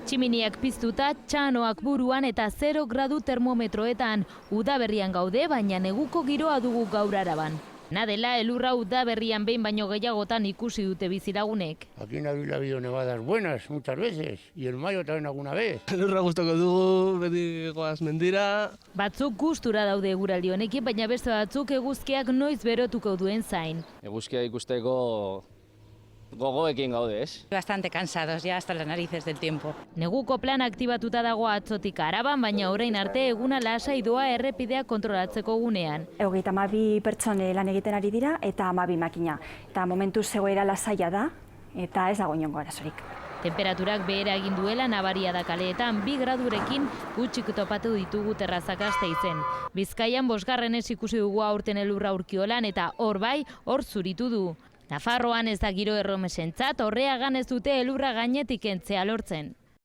Tximiniak piztuta, txanoak buruan eta 0 gradu termometroetan. Udaberrian gaude, baina neguko giroa dugu gaur Araban. Nadela, elurra udaberrian behin baino gehiagotan ikusi dute bizilagunek. Aquí en Ávila ha habido nevadas buenas muchas veces, y en mayo también alguna vez. Elurra gustoko dugu, beti goaz mendira. Batzuk gustura daude eguraldi honekin, baina beste batzuk eguzkiak noiz berotuko duen zain. Eguzkia ikusteko gogoekin gaude, ez? Bastante cansados ya hasta las narices del tiempo. Neguko plan aktibatuta dago atzotik Araban, baina orain arte eguna lasai doa errepidea kontrolatzeko gunean. 32 pertsone lan egiten ari dira eta 12 makina. Eta momentu zegoera lasaia da eta ez dago inongo arazorik. Temperaturak behera egin duela nabaria da kaleetan 2 gradurekin gutxik topatu ditugu terrazak Gasteizen. Bizkaian 5. ikusi dugu aurten elurra Urkiolan eta hor bai, hor zuritu du. Nafarroan ez da giro erromesentzat, Orreagan ez dute elurra gainetik kentzea lortzen.